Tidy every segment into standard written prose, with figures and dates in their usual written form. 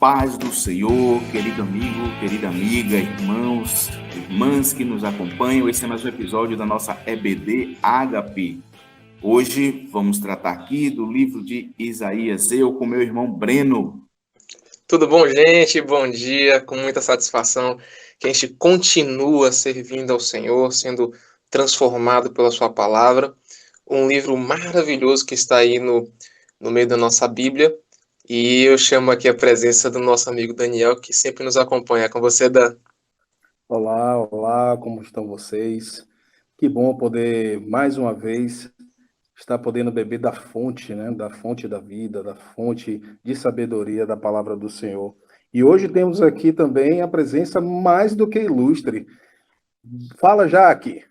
paz do Senhor, querido amigo, querida amiga, irmãos, irmãs que nos acompanham. Esse é mais um episódio da nossa EBD Ágape. Hoje vamos tratar aqui do livro de Isaías, eu com meu irmão Breno. Tudo bom, gente? Bom dia, com muita satisfação que a gente continua servindo ao Senhor, sendo transformado pela sua palavra. Um livro maravilhoso que está aí no meio da nossa Bíblia. E eu chamo aqui a presença do nosso amigo Daniel, que sempre nos acompanha. Com você, Dan. Olá, como estão vocês? Que bom poder, mais uma vez, estar podendo beber da fonte, né? Da fonte da vida, da fonte de sabedoria da palavra do Senhor. E hoje temos aqui também a presença mais do que ilustre. Fala, Jaque.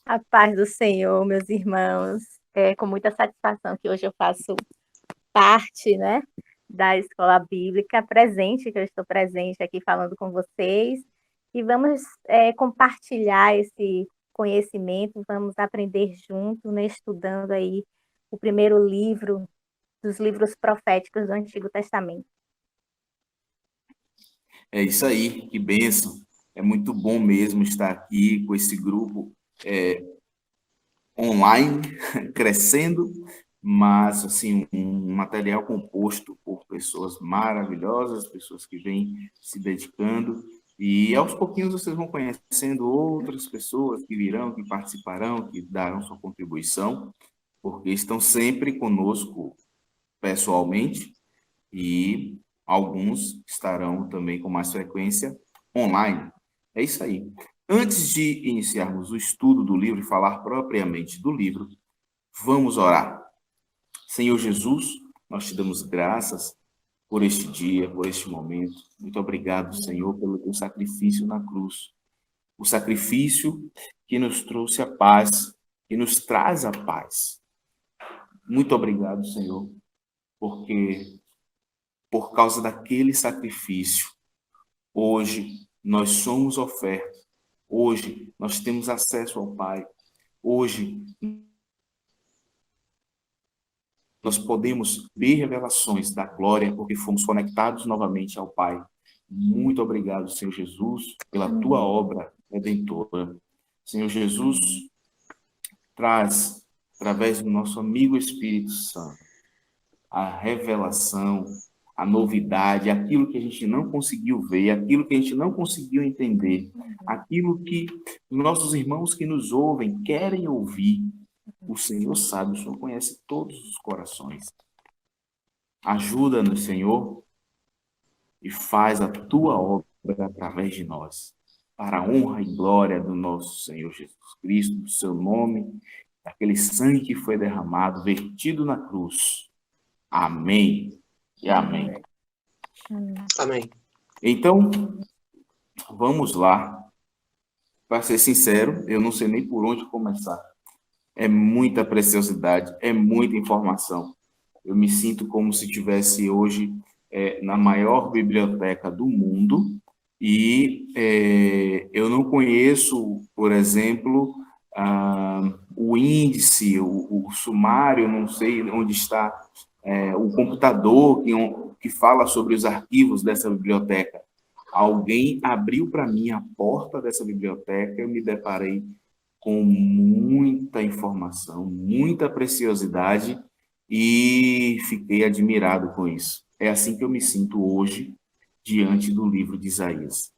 A paz do Senhor, meus irmãos. É com muita satisfação que hoje eu faço parte, né, da Escola Bíblica presente, que eu estou presente aqui falando com vocês. E vamos compartilhar esse conhecimento, vamos aprender junto, né, estudando aí o primeiro livro dos livros proféticos do Antigo Testamento. É isso aí, que bênção. É muito bom mesmo estar aqui com esse grupo online, crescendo, mas assim, um material composto por pessoas maravilhosas, pessoas que vêm se dedicando, e aos pouquinhos vocês vão conhecendo outras pessoas que virão, que participarão, que darão sua contribuição, porque estão sempre conosco pessoalmente, e alguns estarão também com mais frequência online. É isso aí. Antes de iniciarmos o estudo do livro e falar propriamente do livro, vamos orar. Senhor Jesus, nós te damos graças por este dia, por este momento. Muito obrigado, Senhor, pelo teu sacrifício na cruz. O sacrifício que nos trouxe a paz, que nos traz a paz. Muito obrigado, Senhor, porque por causa daquele sacrifício, hoje nós somos oferta. Hoje nós temos acesso ao Pai. Hoje nós podemos ver revelações da glória porque fomos conectados novamente ao Pai. Muito obrigado, Senhor Jesus, pela tua obra redentora. Senhor Jesus, traz, através do nosso amigo Espírito Santo, a revelação, a novidade, aquilo que a gente não conseguiu ver, aquilo que a gente não conseguiu entender, aquilo que nossos irmãos que nos ouvem querem ouvir. O Senhor sabe, o Senhor conhece todos os corações. Ajuda-nos, Senhor, e faz a tua obra através de nós, para a honra e glória do nosso Senhor Jesus Cristo, do seu nome, daquele sangue que foi derramado, vertido na cruz. Amém. E amém. Amém. Então, vamos lá. Para ser sincero, eu não sei nem por onde começar. É muita preciosidade, é muita informação. Eu me sinto como se estivesse hoje na maior biblioteca do mundo e eu não conheço, por exemplo, o índice, o sumário, não sei onde está o computador que fala sobre os arquivos dessa biblioteca. Alguém abriu para mim a porta dessa biblioteca, eu me deparei com muita informação, muita preciosidade e fiquei admirado com isso. É assim que eu me sinto hoje diante do livro de Isaías.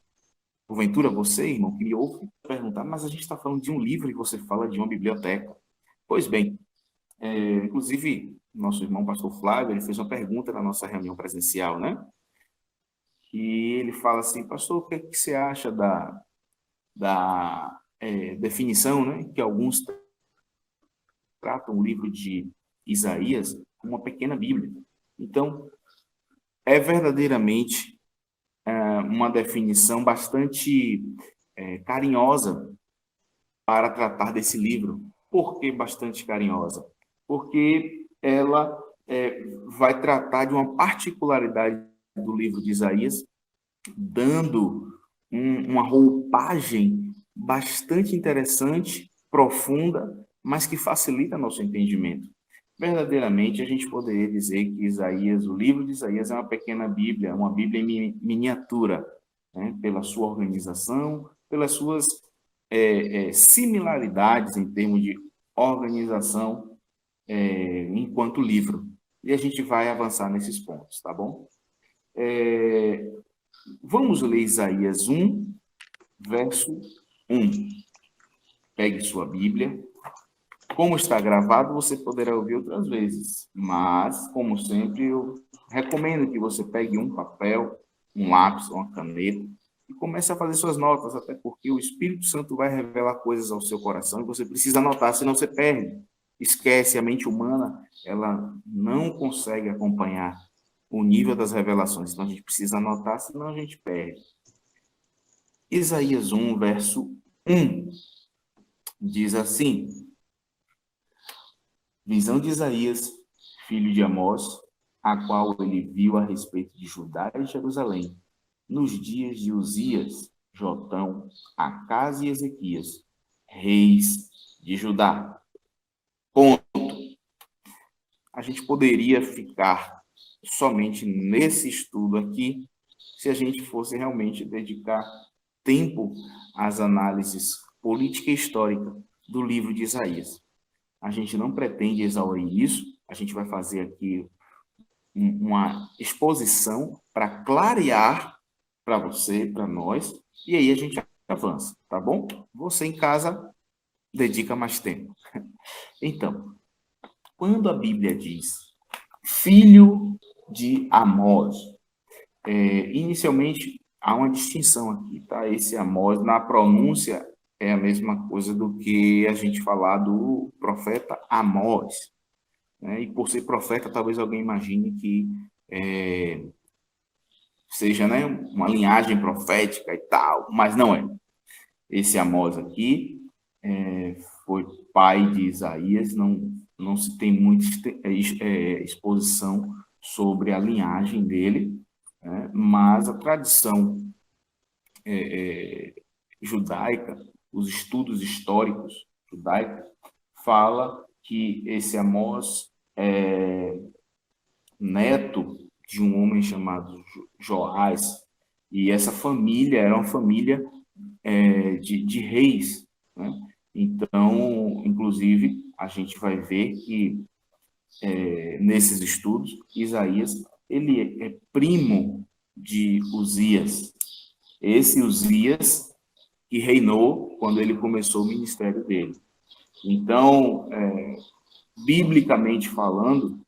Porventura, você, irmão, que me ouve perguntar, mas a gente está falando de um livro e você fala de uma biblioteca. Pois bem, inclusive, nosso irmão pastor Flávio, ele fez uma pergunta na nossa reunião presencial, né? E ele fala assim, pastor, o que você acha da definição, né, que alguns tratam o livro de Isaías como uma pequena Bíblia? Então, é verdadeiramente uma definição bastante carinhosa para tratar desse livro. Por que bastante carinhosa? Porque ela vai tratar de uma particularidade do livro de Isaías, dando uma roupagem bastante interessante, profunda, mas que facilita nosso entendimento. verdadeiramente a gente poderia dizer que Isaías, o livro de Isaías é uma pequena Bíblia, uma Bíblia em miniatura, né? Pela sua organização, pelas suas similaridades em termos de organização enquanto livro. E a gente vai avançar nesses pontos, tá bom? Vamos ler Isaías 1, verso 1. Pegue sua Bíblia. Como está gravado, você poderá ouvir outras vezes, mas, como sempre, eu recomendo que você pegue um papel, um lápis, uma caneta e comece a fazer suas notas, até porque o Espírito Santo vai revelar coisas ao seu coração e você precisa anotar, senão você perde. Esquece, a mente humana, ela não consegue acompanhar o nível das revelações, então a gente precisa anotar, senão a gente perde. Isaías 1, verso 1, diz assim: visão de Isaías, filho de Amós, a qual ele viu a respeito de Judá e Jerusalém, nos dias de Uzias, Jotão, Acás e Ezequias, reis de Judá. Ponto. A gente poderia ficar somente nesse estudo aqui, se a gente fosse realmente dedicar tempo às análises política e histórica do livro de Isaías. A gente não pretende exaurir isso, a gente vai fazer aqui uma exposição para clarear para você, para nós, e aí a gente avança, tá bom? Você em casa dedica mais tempo. Então, quando a Bíblia diz filho de Amós, inicialmente há uma distinção aqui, tá? Esse Amós, na pronúncia, é a mesma coisa do que a gente falar do profeta Amós, né? E por ser profeta, talvez alguém imagine que seja, né, uma linhagem profética e tal, mas não é. Esse Amós aqui foi pai de Isaías, não se tem muita exposição sobre a linhagem dele, né? Mas a tradição judaica, os estudos históricos judaicos, fala que esse Amós é neto de um homem chamado Joás, e essa família era uma família de reis, né? Então, inclusive, a gente vai ver que nesses estudos, Isaías, ele é primo de Uzias. Esse Uzias que reinou quando ele começou o ministério dele. Então, biblicamente falando,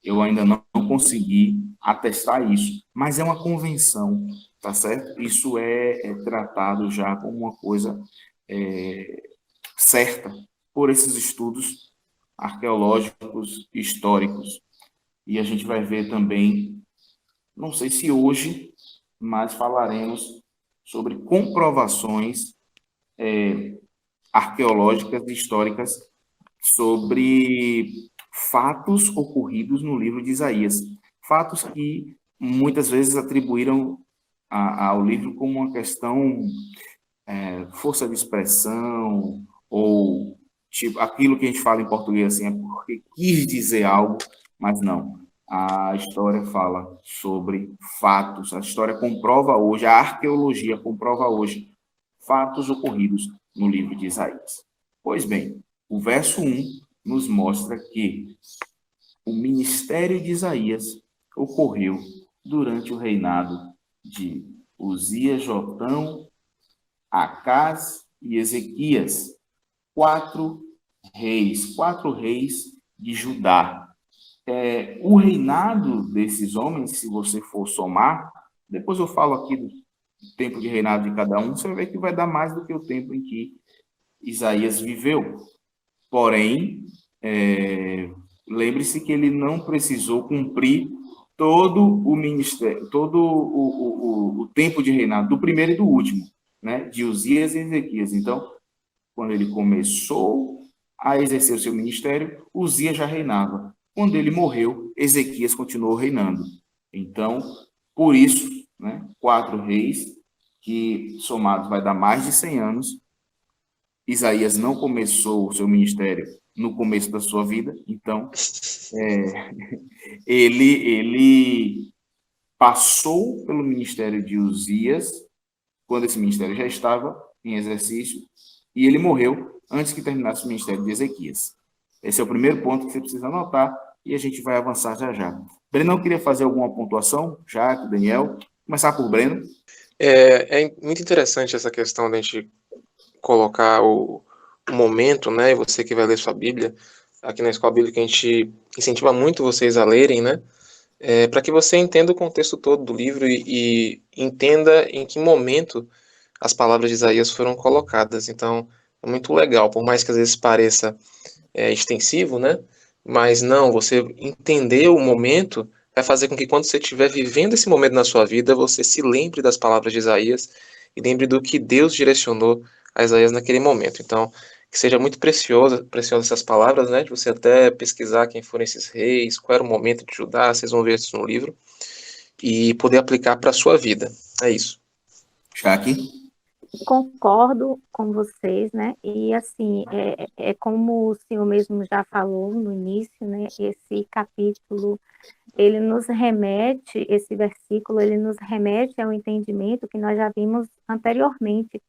eu ainda não consegui atestar isso, mas é uma convenção, tá certo? Isso é tratado já como uma coisa certa por esses estudos arqueológicos e históricos. E a gente vai ver também, não sei se hoje, mas falaremos sobre comprovações arqueológicas e históricas sobre fatos ocorridos no livro de Isaías. Fatos que muitas vezes atribuíram ao livro como uma questão força de expressão, ou tipo, aquilo que a gente fala em português assim, é porque quis dizer algo, mas não. A história fala sobre fatos, a história comprova hoje, a arqueologia comprova hoje fatos ocorridos no livro de Isaías. Pois bem, o verso 1 nos mostra que o ministério de Isaías ocorreu durante o reinado de Uzias, Jotão, Acás e Ezequias, quatro reis de Judá. O reinado desses homens, se você for somar, depois eu falo aqui do tempo de reinado de cada um, você vai ver que vai dar mais do que o tempo em que Isaías viveu. Porém, lembre-se que ele não precisou cumprir todo o ministério, todo o tempo de reinado, do primeiro e do último, né, de Uzias e Ezequias. Então, quando ele começou a exercer o seu ministério, Uzias já reinava. Quando ele morreu, Ezequias continuou reinando. Então, por isso, né, 4 reis, que somados vai dar mais de 100 anos. Isaías não começou o seu ministério no começo da sua vida. Então, ele passou pelo ministério de Uzias, quando esse ministério já estava em exercício, e ele morreu antes que terminasse o ministério de Ezequias. Esse é o primeiro ponto que você precisa anotar, e a gente vai avançar já já. Brenão queria fazer alguma pontuação? Jaque, Daniel? Começar por Breno. É muito interessante essa questão da gente colocar o momento, né? Você que vai ler sua Bíblia, aqui na Escola Bíblica a gente incentiva muito vocês a lerem, né? Para que você entenda o contexto todo do livro e entenda em que momento as palavras de Isaías foram colocadas. Então, é muito legal, por mais que às vezes pareça extensivo, né? Mas não, você entender o momento vai fazer com que quando você estiver vivendo esse momento na sua vida, você se lembre das palavras de Isaías e lembre do que Deus direcionou a Isaías naquele momento. Então, que seja muito preciosa essas palavras, né? De você até pesquisar quem foram esses reis, qual era o momento de Judá, vocês vão ver isso no livro, e poder aplicar para a sua vida. É isso. Jaque. Concordo com vocês, né? E assim, como o senhor mesmo já falou no início, né? Esse capítulo, ele nos remete, esse versículo, ele nos remete ao entendimento que nós já vimos anteriormente,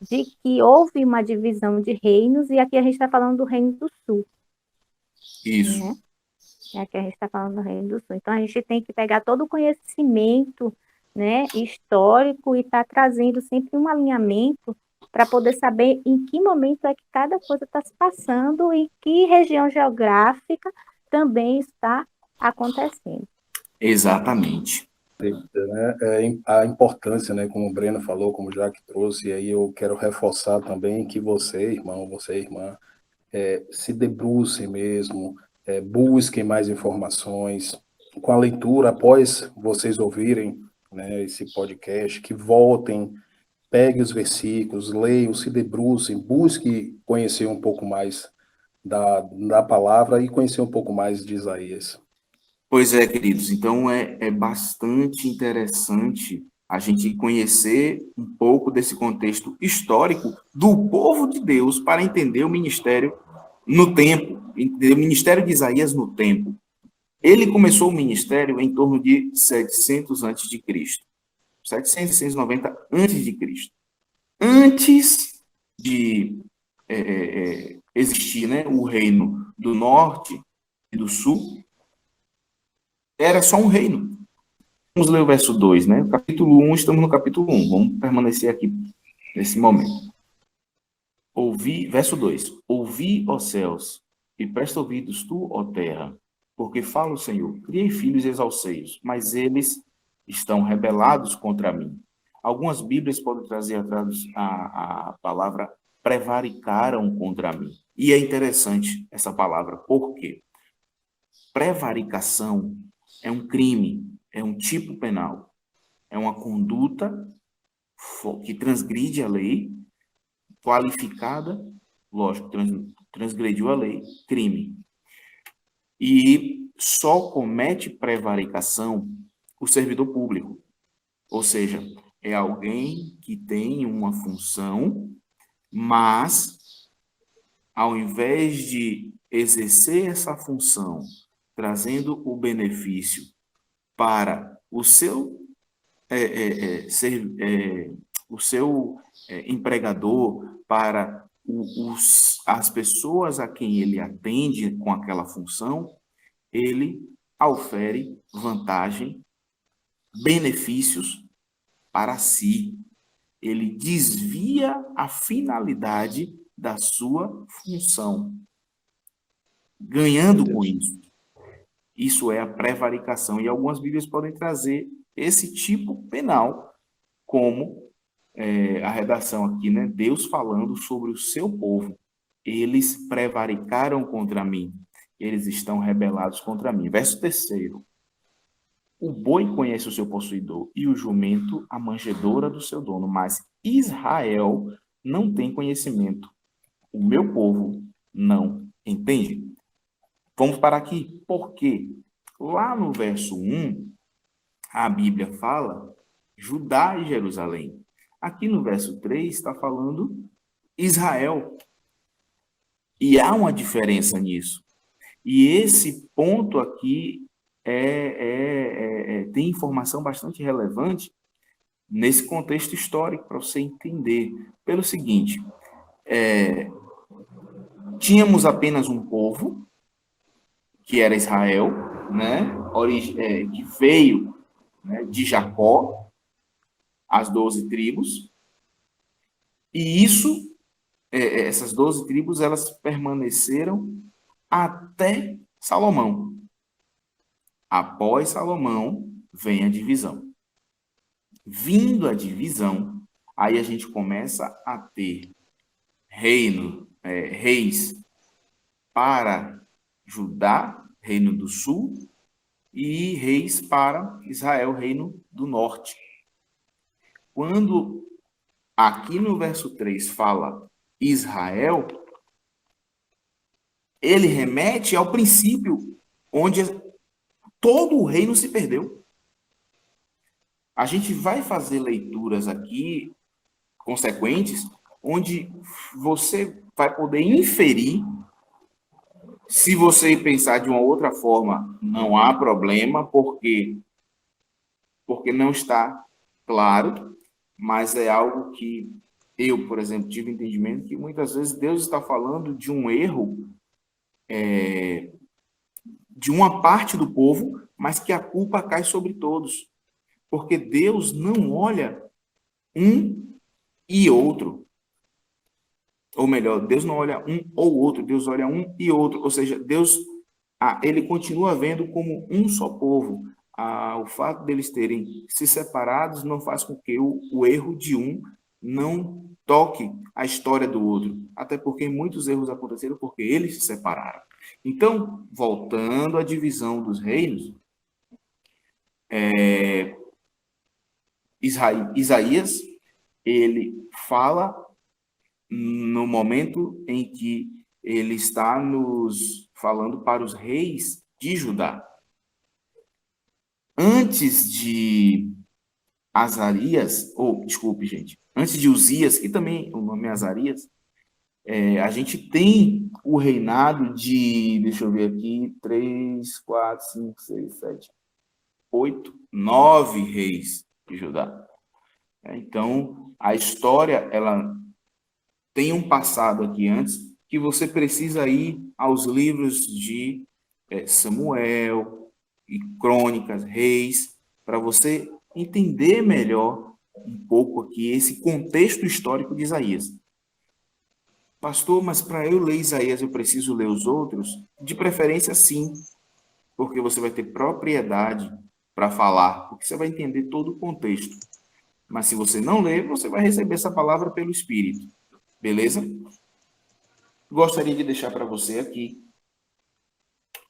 de que houve uma divisão de reinos, e aqui a gente está falando do Reino do Sul, Isso. né? E aqui a gente está falando do Reino do Sul. Então, a gente tem que pegar todo o conhecimento, né, histórico e estar trazendo sempre um alinhamento para poder saber em que momento é que cada coisa está se passando e em que região geográfica também está acontecendo. Exatamente. Né? A importância, né, como o Breno falou, como o Jaque trouxe, e aí eu quero reforçar também que você, irmão, você, irmã, se debrucem mesmo, busquem mais informações, com a leitura, após vocês ouvirem, né, esse podcast, que voltem, peguem os versículos, leiam, se debrucem, busquem conhecer um pouco mais da palavra e conhecer um pouco mais de Isaías. Pois é, queridos. Então, é bastante interessante a gente conhecer um pouco desse contexto histórico do povo de Deus para entender o ministério no tempo, entender o ministério de Isaías no tempo. Ele começou o ministério em torno de 700 antes de Cristo. 700, 790 antes de Cristo. Antes de existir, né, o reino do norte e do sul, era só um reino. Vamos ler o verso 2, né? Capítulo 1, estamos no capítulo 1. Vamos permanecer aqui nesse momento. Verso 2. Ouvi, ó céus, e presta ouvidos tu, ó terra, porque fala o Senhor, criei filhos exalceios, mas eles estão rebelados contra mim. Algumas Bíblias podem trazer a palavra prevaricaram contra mim. E é interessante essa palavra, por quê? Prevaricação é um crime, é um tipo penal, é uma conduta que transgride a lei, qualificada, lógico, transgrediu a lei, crime. E só comete prevaricação o servidor público, ou seja, é alguém que tem uma função, mas ao invés de exercer essa função, trazendo o benefício para o seu empregador, para as pessoas a quem ele atende com aquela função, ele aufere vantagem, benefícios para si. Ele desvia a finalidade da sua função, ganhando com isso. Isso é a prevaricação. E algumas Bíblias podem trazer esse tipo penal como a redação aqui, né? Deus falando sobre o seu povo. Eles prevaricaram contra mim. Eles estão rebelados contra mim. Verso 3. O boi conhece o seu possuidor e o jumento a manjedoura do seu dono, mas Israel não tem conhecimento. O meu povo não entende. Vamos parar aqui. Por quê? Lá no verso 1, a Bíblia fala Judá e Jerusalém. Aqui no verso 3 está falando Israel. E há uma diferença nisso. E esse ponto aqui tem informação bastante relevante nesse contexto histórico, para você entender. Pelo seguinte, tínhamos apenas um povo, que era Israel, né? Que veio, né, de Jacó, as 12 tribos, e essas 12 tribos, elas permaneceram até Salomão. Após Salomão, vem a divisão. Vindo a divisão, aí a gente começa a ter reis para Judá, reino do sul, e reis para Israel, reino do norte. Quando aqui no verso 3 fala Israel, ele remete ao princípio onde todo o reino se perdeu. A gente vai fazer leituras aqui consequentes, onde você vai poder inferir. Se você pensar de uma outra forma, não há problema, porque não está claro, mas é algo que eu, por exemplo, tive entendimento que muitas vezes Deus está falando de um erro de uma parte do povo, mas que a culpa cai sobre todos. Porque Deus não olha um e outro. Ou melhor, Deus não olha um ou outro, Deus olha um e outro. Ou seja, Deus, ele continua vendo como um só povo. O fato deles terem se separados não faz com que o erro de um não toque a história do outro. Até porque muitos erros aconteceram porque eles se separaram. Então, voltando à divisão dos reinos, Isaías, ele fala no momento em que ele está nos falando para os reis de Judá. Antes de Azarias, desculpe, gente, antes de Uzias, que também o nome é Azarias, a gente tem o reinado de, deixa eu ver aqui, 3, 4, 5, 6, 7, 8, 9 reis de Judá. Então, a história, ela tem um passado aqui antes, que você precisa ir aos livros de Samuel, e Crônicas, Reis, para você entender melhor um pouco aqui esse contexto histórico de Isaías. Pastor, mas para eu ler Isaías eu preciso ler os outros? De preferência, sim, porque você vai ter propriedade para falar, porque você vai entender todo o contexto. Mas se você não ler, você vai receber essa palavra pelo Espírito. Beleza? Gostaria de deixar para você aqui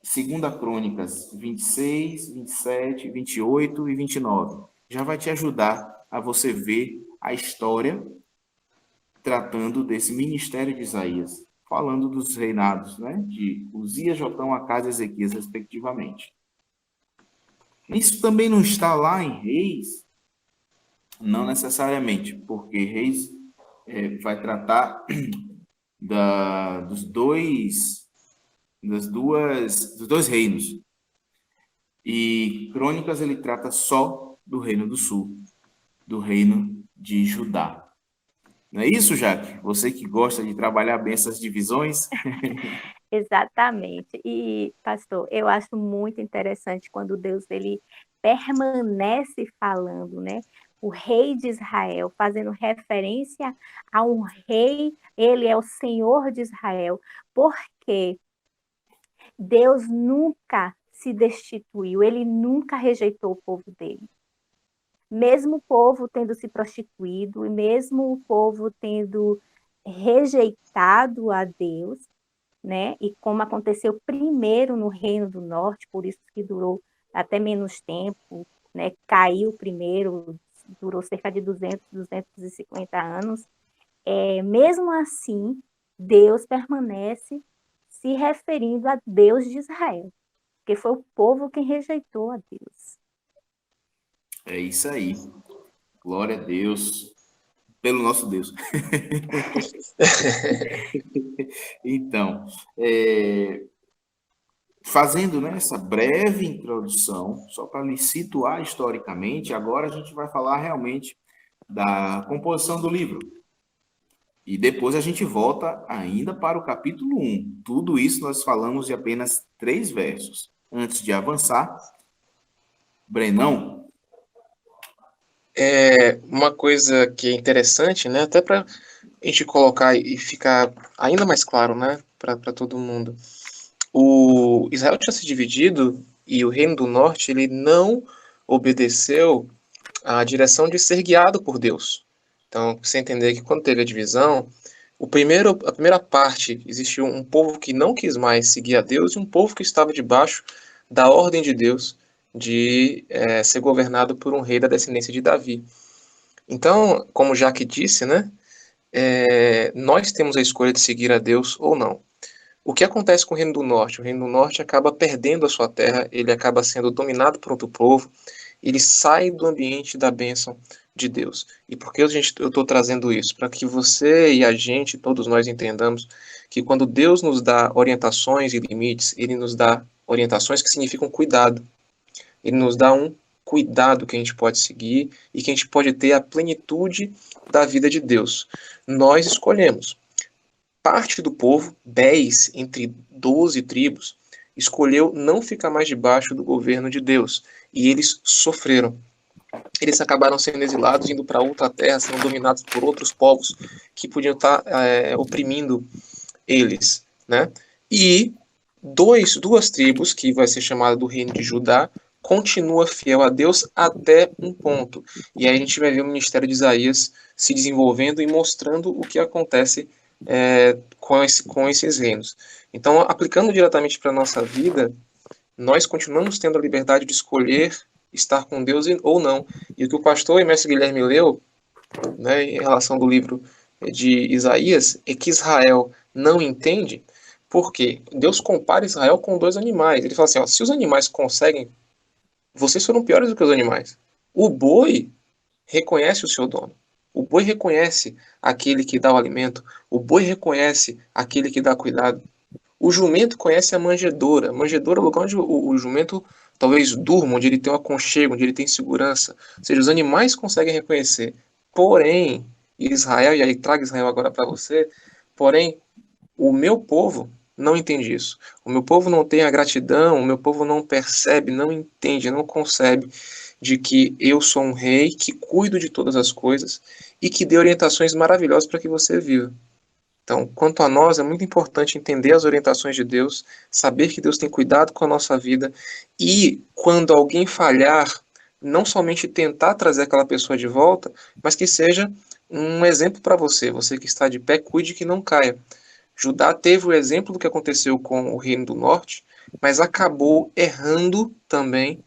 2 Crônicas 26, 27, 28 e 29. Já vai te ajudar a você ver a história tratando desse ministério de Isaías, falando dos reinados, né, de Uzias, Jotão, Acás e Ezequias, respectivamente. Isso também não está lá em Reis, não necessariamente, porque Reis vai tratar dos dois reinos. E Crônicas ele trata só do reino do sul, do reino de Judá. Não é isso, Jaque? Você que gosta de trabalhar bem essas divisões? Exatamente. E, pastor, eu acho muito interessante quando Deus ele permanece falando, né? O rei de Israel, fazendo referência a um rei, ele é o Senhor de Israel, porque Deus nunca se destituiu, ele nunca rejeitou o povo dele. Mesmo o povo tendo se prostituído, e mesmo o povo tendo rejeitado a Deus, né? E como aconteceu primeiro no Reino do Norte, por isso que durou até menos tempo, né? Caiu primeiro, durou cerca de 250 anos. Mesmo assim, Deus permanece se referindo a Deus de Israel, porque foi o povo quem rejeitou a Deus. É isso aí. Glória a Deus. Pelo nosso Deus. Então, fazendo, né, essa breve introdução, só para lhe situar historicamente, agora a gente vai falar realmente da composição do livro. E depois a gente volta ainda para o capítulo 1. Tudo isso nós falamos de apenas 3 versos. Antes de avançar, Brenão. Uma coisa que é interessante, né, até para a gente colocar e ficar ainda mais claro, né, para todo mundo. O Israel tinha se dividido e o Reino do Norte ele não obedeceu à direção de ser guiado por Deus. Então, você entender que quando teve a divisão, a primeira parte, existiu um povo que não quis mais seguir a Deus e um povo que estava debaixo da ordem de Deus de ser governado por um rei da descendência de Davi. Então, como Jaque disse, né, nós temos a escolha de seguir a Deus ou não. O que acontece com o Reino do Norte? O Reino do Norte acaba perdendo a sua terra, ele acaba sendo dominado por outro povo, ele sai do ambiente da bênção de Deus. E por que eu estou trazendo isso? Para que você e a gente, todos nós entendamos que quando Deus nos dá orientações e limites, ele nos dá orientações que significam cuidado. Ele nos dá um cuidado que a gente pode seguir e que a gente pode ter a plenitude da vida de Deus. Nós escolhemos. Parte do povo, 10 entre 12 tribos, escolheu não ficar mais debaixo do governo de Deus. E eles sofreram. Eles acabaram sendo exilados, indo para outra terra, sendo dominados por outros povos que podiam estar oprimindo eles, né? E duas tribos, que vai ser chamada do reino de Judá, continua fiel a Deus até um ponto. E aí a gente vai ver o ministério de Isaías se desenvolvendo e mostrando o que acontece com esses reinos. Então, aplicando diretamente para a nossa vida, nós continuamos tendo a liberdade de escolher estar com Deus ou não. E o que o pastor e mestre Guilherme leu, né, em relação do livro de Isaías, é que Israel não entende, porque Deus compara Israel com 2 animais. Ele fala assim, ó, se os animais conseguem, vocês foram piores do que os animais. O boi reconhece o seu dono. O boi reconhece aquele que dá o alimento. O boi reconhece aquele que dá cuidado. O jumento conhece a manjedoura. A manjedoura é o lugar onde o jumento talvez durma, onde ele tem um aconchego, onde ele tem segurança. Ou seja, os animais conseguem reconhecer. Porém, Israel, e aí traga Israel agora para você, porém, o meu povo não entende isso. O meu povo não tem a gratidão, o meu povo não percebe, não entende, não concebe de que eu sou um rei que cuido de todas as coisas e que dê orientações maravilhosas para que você viva. Então, quanto a nós, é muito importante entender as orientações de Deus, saber que Deus tem cuidado com a nossa vida e, quando alguém falhar, não somente tentar trazer aquela pessoa de volta, mas que seja um exemplo para você. Você que está de pé, cuide que não caia. Judá teve o exemplo do que aconteceu com o Reino do Norte, mas acabou errando também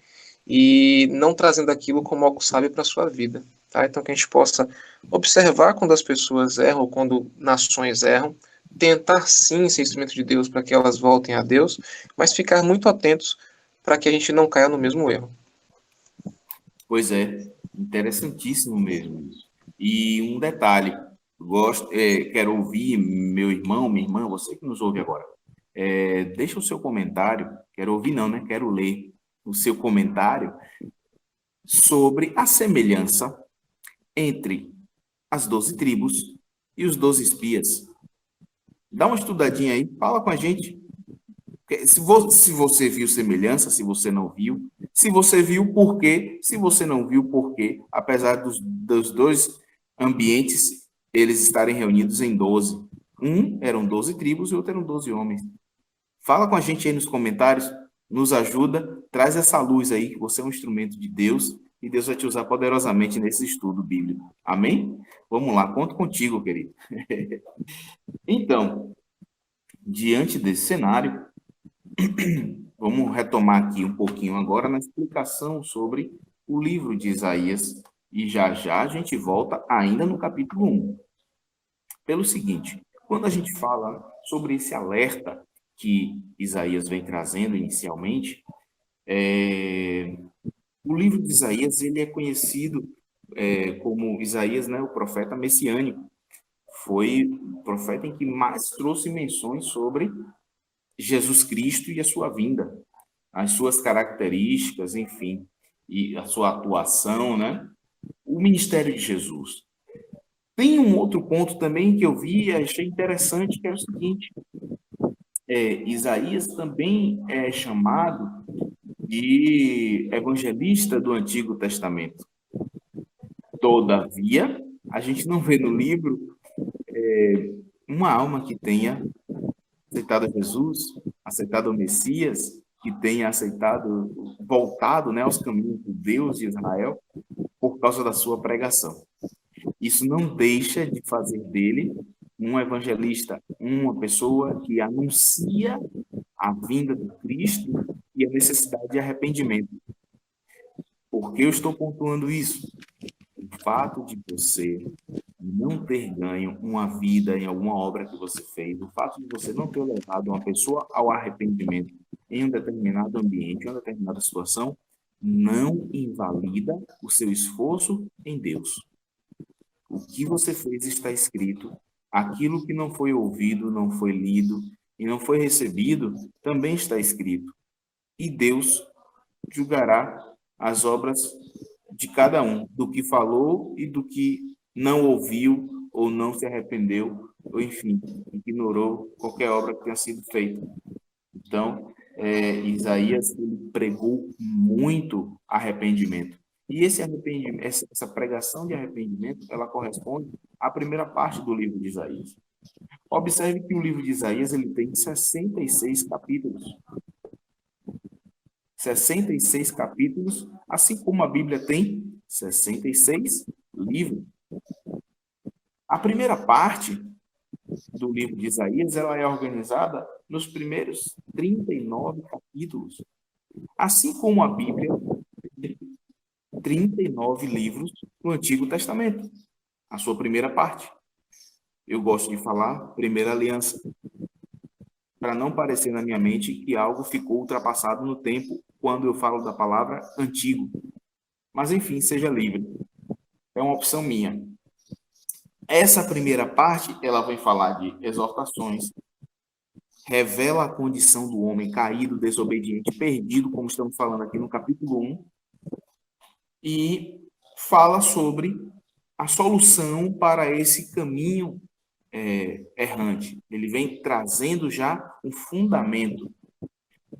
e não trazendo aquilo como algo sábio para a sua vida. Tá? Então, que a gente possa observar quando as pessoas erram ou quando nações erram, tentar sim ser instrumento de Deus para que elas voltem a Deus, mas ficar muito atentos para que a gente não caia no mesmo erro. Pois é, interessantíssimo mesmo isso. E um detalhe, quero ouvir meu irmão, minha irmã, você que nos ouve agora, deixa o seu comentário, quero ouvir não, né? Quero ler o seu comentário sobre a semelhança entre as 12 tribos e os 12 espias. Dá uma estudadinha aí, fala com a gente. Se você viu semelhança, se você não viu. Se você viu, por quê? Se você não viu, por quê? Apesar dos 2 ambientes, eles estarem reunidos em 12. Um eram 12 tribos e outro eram 12 homens. Fala com a gente aí nos comentários, nos ajuda, traz essa luz aí, que você é um instrumento de Deus e Deus vai te usar poderosamente nesse estudo bíblico. Amém? Vamos lá, conto contigo, querido. Então, diante desse cenário, vamos retomar aqui um pouquinho agora na explicação sobre o livro de Isaías e já já a gente volta ainda no capítulo 1. Pelo seguinte, quando a gente fala sobre esse alerta que Isaías vem trazendo inicialmente, o livro de Isaías ele é conhecido como Isaías, né, o profeta messiânico. Foi o profeta em que mais trouxe menções sobre Jesus Cristo e a sua vinda, as suas características, enfim, e a sua atuação, né? O ministério de Jesus. Tem um outro ponto também que eu vi e achei interessante, que é o seguinte: Isaías também é chamado de evangelista do Antigo Testamento. Todavia, a gente não vê no livro uma alma que tenha aceitado Jesus, aceitado o Messias, que tenha aceitado, voltado, né, aos caminhos de Deus de Israel, por causa da sua pregação. Isso não deixa de fazer dele um evangelista, uma pessoa que anuncia a vinda do Cristo e a necessidade de arrependimento. Por que eu estou pontuando isso? O fato de você não ter ganho uma vida em alguma obra que você fez, o fato de você não ter levado uma pessoa ao arrependimento em um determinado ambiente, em uma determinada situação, não invalida o seu esforço em Deus. O que você fez está escrito, aquilo que não foi ouvido, não foi lido e não foi recebido, também está escrito. E Deus julgará as obras de cada um, do que falou e do que não ouviu ou não se arrependeu, ou enfim, ignorou qualquer obra que tenha sido feita. Então, Isaías ele pregou muito arrependimento. E esse arrependimento, essa pregação de arrependimento, ela corresponde à primeira parte do livro de Isaías. Observe que o livro de Isaías ele tem 66 capítulos. 66 capítulos, assim como a Bíblia tem 66 livros. A primeira parte do livro de Isaías ela é organizada nos primeiros 39 capítulos. Assim como a Bíblia tem 39 livros no Antigo Testamento, a sua primeira parte. Eu gosto de falar primeira aliança, para não parecer na minha mente que algo ficou ultrapassado no tempo quando eu falo da palavra antigo. Mas, enfim, seja livre. É uma opção minha. Essa primeira parte, ela vai falar de exortações, revela a condição do homem caído, desobediente, perdido, como estamos falando aqui no capítulo 1, e fala sobre a solução para esse caminho errante. Ele vem trazendo já um fundamento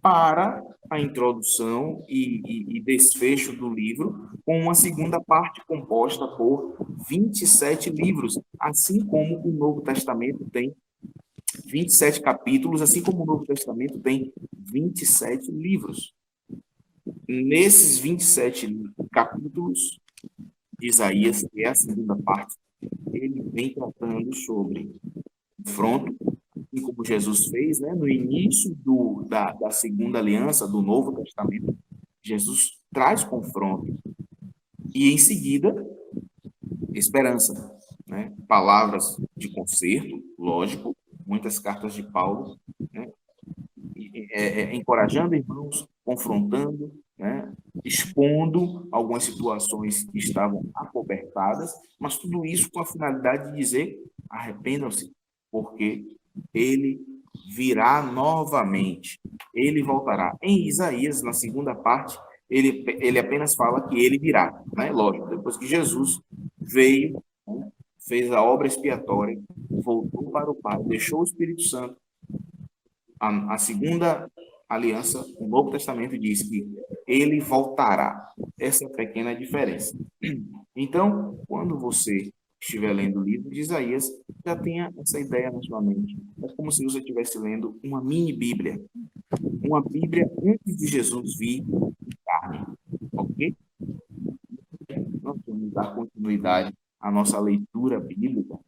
para a introdução e desfecho do livro, com uma segunda parte composta por 27 livros, assim como o Novo Testamento tem 27 capítulos, assim como o Novo Testamento tem 27 livros. Nesses 27 capítulos de Isaías, que é a segunda parte, ele vem tratando sobre confronto, assim como Jesus fez, né? No início da segunda aliança, do Novo Testamento, Jesus traz confronto. E, em seguida, esperança, né? Palavras de conserto, lógico, muitas cartas de Paulo, né? Encorajando irmãos, confrontando, né? Expondo algumas situações que estavam acobertadas, mas tudo isso com a finalidade de dizer: arrependam-se, porque ele virá novamente, ele voltará. Em Isaías, na segunda parte, ele apenas fala que ele virá, né? Lógico, depois que Jesus veio, né? Fez a obra expiatória, voltou para o Pai, deixou o Espírito Santo. A segunda aliança, o Novo Testamento diz que ele voltará. Essa é a pequena diferença. Então, quando você estiver lendo o livro de Isaías, já tenha essa ideia na sua mente. É como se você estivesse lendo uma mini Bíblia. Uma Bíblia antes de Jesus vir em carne. Ok? Nós vamos dar continuidade à nossa leitura bíblica.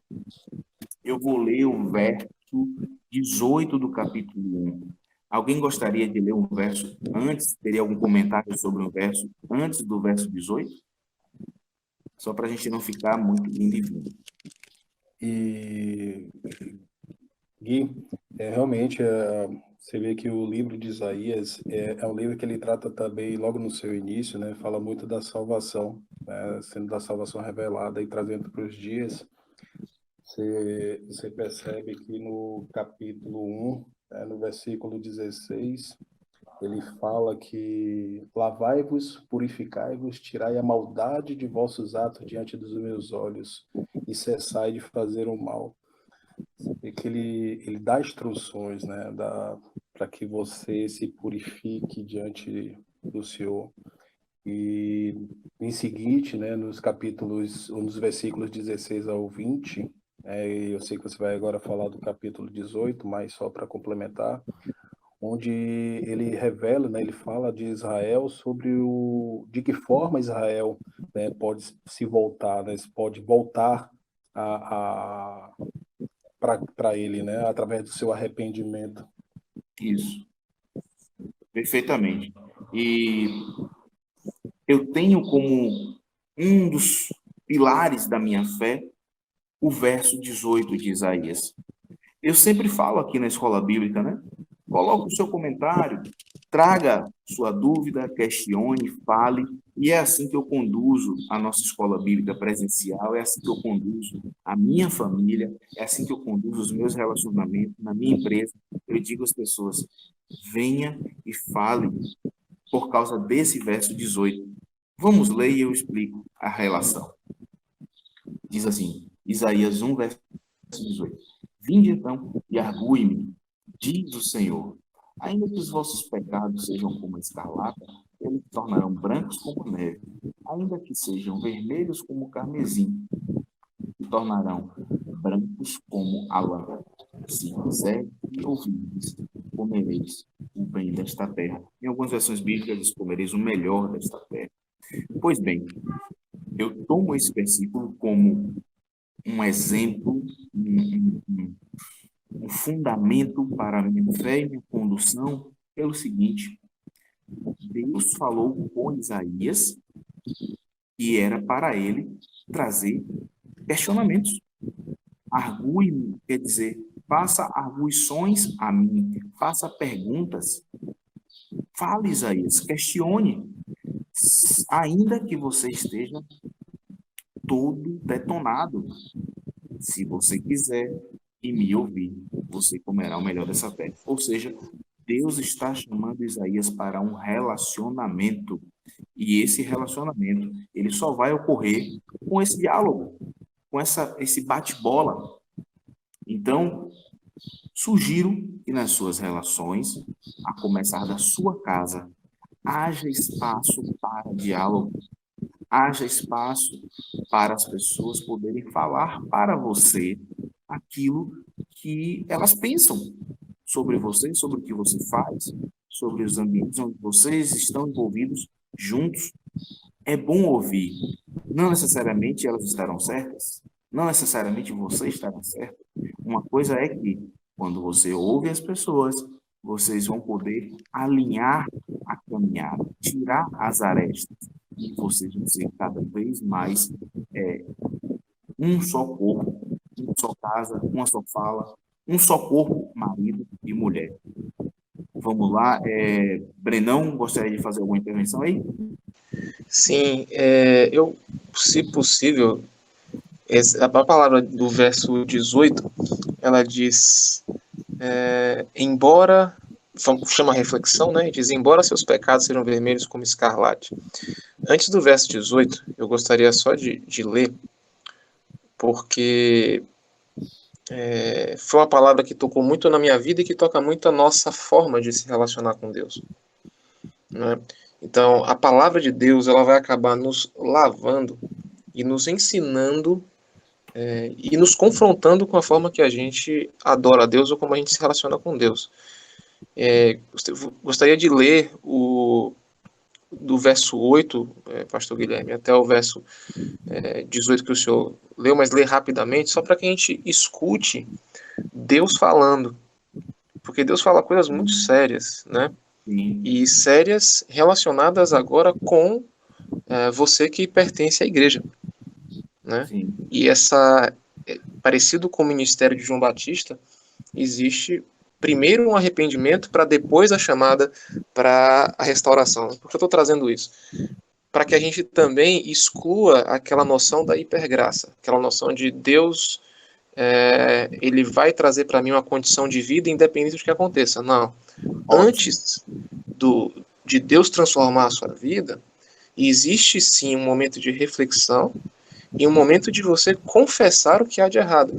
Eu vou ler o verso 18 do capítulo 1. Alguém gostaria de ler um verso antes? Teria algum comentário sobre um verso antes do verso 18? Só para a gente não ficar muito indo e vindo. E, Gui, realmente, você vê que o livro de Isaías é um livro que ele trata também, logo no seu início, né? Fala muito da salvação, né, sendo da salvação revelada e trazendo para os dias, você percebe que no capítulo 1, né, no versículo 16, ele fala que lavai-vos, purificai-vos, tirai a maldade de vossos atos diante dos meus olhos e cessai de fazer o mal. E que ele dá instruções, né, para que você se purifique diante do Senhor. E em seguinte, né, nos versículos 16 ao 20, eu sei que você vai agora falar do capítulo 18, mas só para complementar, onde ele revela, né, ele fala de Israel sobre de que forma Israel, né, pode se voltar, né, pode voltar para ele, né, através do seu arrependimento. Isso, perfeitamente. E eu tenho como um dos pilares da minha fé o verso 18 de Isaías. Eu sempre falo aqui na escola bíblica, né? Coloque o seu comentário, traga sua dúvida, questione, fale, e é assim que eu conduzo a nossa escola bíblica presencial, é assim que eu conduzo a minha família, é assim que eu conduzo os meus relacionamentos na minha empresa. Eu digo às pessoas, venha e fale por causa desse verso 18. Vamos ler e eu explico a relação. Diz assim, Isaías 1, verso 18. Vinde então e argue-me, diz o Senhor. Ainda que os vossos pecados sejam como a escarlata, eles se tornarão brancos como a neve. Ainda que sejam vermelhos como o carmesim, se tornarão brancos como a lã. Se quiser e ouvirdes, comereis o bem desta terra. Em algumas versões bíblicas diz, comereis o melhor desta terra. Pois bem, eu tomo esse versículo como um exemplo, um fundamento para a minha fé e minha condução, pelo seguinte: Deus falou com Isaías e era para ele trazer questionamentos. Argue-me, quer dizer, faça arguições a mim, faça perguntas. Fale, Isaías, questione, ainda que você esteja todo detonado. Se você quiser e me ouvir, você comerá o melhor dessa terra. Ou seja, Deus está chamando Isaías para um relacionamento. E esse relacionamento, ele só vai ocorrer com esse diálogo, com esse bate-bola. Então, sugiro que nas suas relações, a começar da sua casa, haja espaço para diálogo, haja espaço para as pessoas poderem falar para você aquilo que elas pensam sobre você, sobre o que você faz, sobre os ambientes onde vocês estão envolvidos juntos. É bom ouvir. Não necessariamente elas estarão certas, não necessariamente você estará certo. Uma coisa é que, quando você ouve as pessoas, vocês vão poder alinhar a caminhada, tirar as arestas, e vocês vão ser cada vez mais um só corpo, uma só casa, uma só fala, um só corpo, marido e mulher. Vamos lá. Brenão, gostaria de fazer alguma intervenção aí? Sim, eu, se possível, a palavra do verso 18, ela diz, embora, chama a reflexão, né? Diz, embora seus pecados sejam vermelhos como escarlate. Antes do verso 18, eu gostaria só de ler, porque foi uma palavra que tocou muito na minha vida e que toca muito a nossa forma de se relacionar com Deus, né? Então, a palavra de Deus, ela vai acabar nos lavando e nos ensinando e nos confrontando com a forma que a gente adora a Deus ou como a gente se relaciona com Deus. Gostaria de ler do verso 8, pastor Guilherme, até o verso 18 que o senhor leu, mas ler rapidamente, só para que a gente escute Deus falando. Porque Deus fala coisas muito sérias, né? Sim. E sérias relacionadas agora com você que pertence à igreja, né? Sim. E parecido com o ministério de João Batista, existe primeiro um arrependimento para depois a chamada para a restauração. Por que eu estou trazendo isso? para que a gente também exclua aquela noção da hipergraça, aquela noção de Deus, ele vai trazer para mim uma condição de vida independente do que aconteça. Não. Antes de Deus transformar a sua vida, existe sim um momento de reflexão e um momento de você confessar o que há de errado.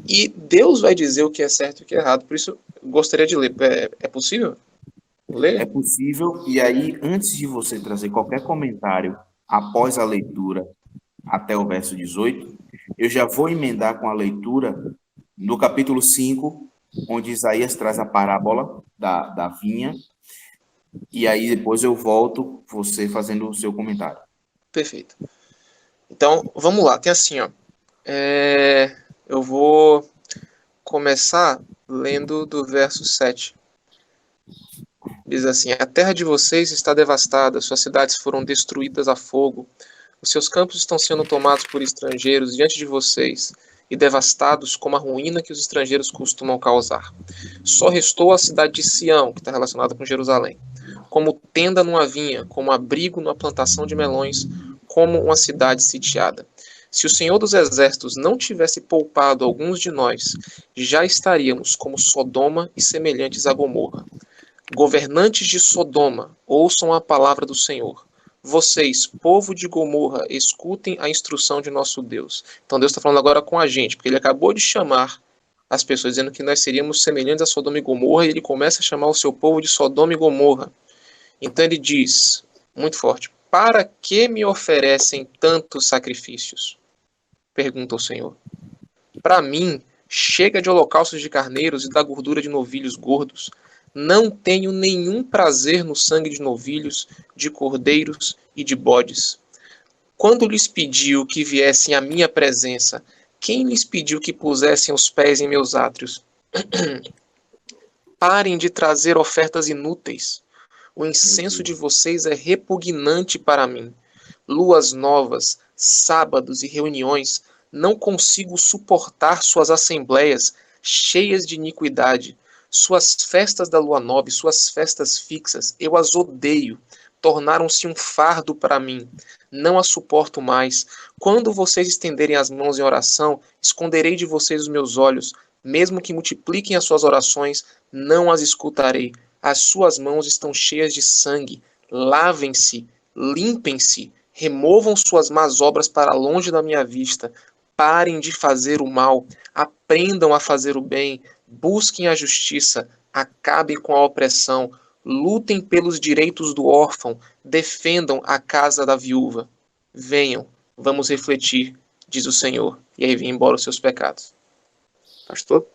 E Deus vai dizer o que é certo e o que é errado. Por isso, eu gostaria de ler. É possível ler? É possível, e aí, antes de você trazer qualquer comentário após a leitura até o verso 18, eu já vou emendar com a leitura no capítulo 5, onde Isaías traz a parábola da vinha, e aí depois eu volto, você fazendo o seu comentário. Perfeito. Então, vamos lá. Tem assim, ó. Eu vou começar lendo do verso 7. Diz assim: a terra de vocês está devastada, suas cidades foram destruídas a fogo, os seus campos estão sendo tomados por estrangeiros diante de vocês e devastados como a ruína que os estrangeiros costumam causar. Só restou a cidade de Sião, que está relacionada com Jerusalém, como tenda numa vinha, como abrigo numa plantação de melões, como uma cidade sitiada. Se o Senhor dos Exércitos não tivesse poupado alguns de nós, já estaríamos como Sodoma e semelhantes a Gomorra. Governantes de Sodoma, ouçam a palavra do Senhor. Vocês, povo de Gomorra, escutem a instrução de nosso Deus. Então Deus está falando agora com a gente, porque ele acabou de chamar as pessoas, dizendo que nós seríamos semelhantes a Sodoma e Gomorra, e ele começa a chamar o seu povo de Sodoma e Gomorra. Então ele diz, muito forte: para que me oferecem tantos sacrifícios? Pergunta o Senhor. Para mim, chega de holocaustos de carneiros e da gordura de novilhos gordos. Não tenho nenhum prazer no sangue de novilhos, de cordeiros e de bodes. Quando lhes pediu que viessem à minha presença, quem lhes pediu que pusessem os pés em meus átrios? Parem de trazer ofertas inúteis. O incenso de vocês é repugnante para mim. Luas novas, sábados e reuniões, não consigo suportar suas assembleias cheias de iniquidade. Suas festas da lua nova e suas festas fixas, eu as odeio. Tornaram-se um fardo para mim. Não as suporto mais. Quando vocês estenderem as mãos em oração, esconderei de vocês os meus olhos. Mesmo que multipliquem as suas orações, não as escutarei. As suas mãos estão cheias de sangue. Lavem-se, limpem-se, removam suas más obras para longe da minha vista. Parem de fazer o mal, aprendam a fazer o bem, busquem a justiça, acabem com a opressão, lutem pelos direitos do órfão, defendam a casa da viúva. Venham, vamos refletir, diz o Senhor, e aí vem embora os seus pecados. Pastor?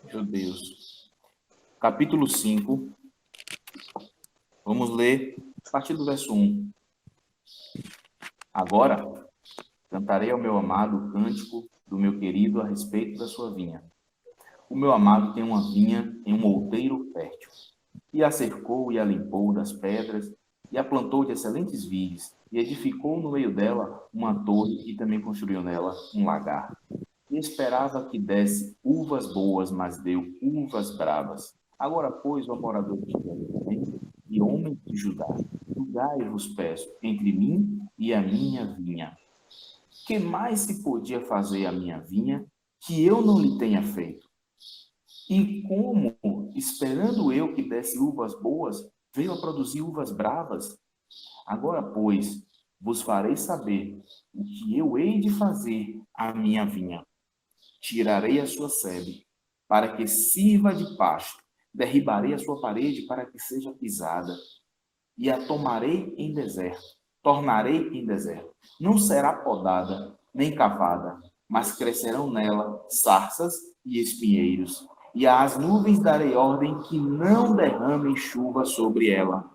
Meu Deus. Capítulo 5. Vamos ler a partir do verso 1. Agora, cantarei ao meu amado o cântico do meu querido a respeito da sua vinha. O meu amado tem uma vinha em um outeiro fértil, e a cercou e a limpou das pedras, e a plantou de excelentes vides, e edificou no meio dela uma torre, e também construiu nela um lagar. E esperava que desse uvas boas, mas deu uvas bravas. Agora, pois, ó morador de Jerusalém e homens de Judá, julgai-vos, peço, entre mim e a minha vinha. Que mais se podia fazer a minha vinha que eu não lhe tenha feito? E como, esperando eu que desse uvas boas, veio a produzir uvas bravas? Agora, pois, vos farei saber o que eu hei de fazer à minha vinha. Tirarei a sua sebe, para que sirva de pasto. Derribarei a sua parede, para que seja pisada. E a tomarei em deserto. Tornarei em deserto. Não será podada, nem cavada, mas crescerão nela sarças e espinheiros. E às nuvens darei ordem que não derramem chuva sobre ela.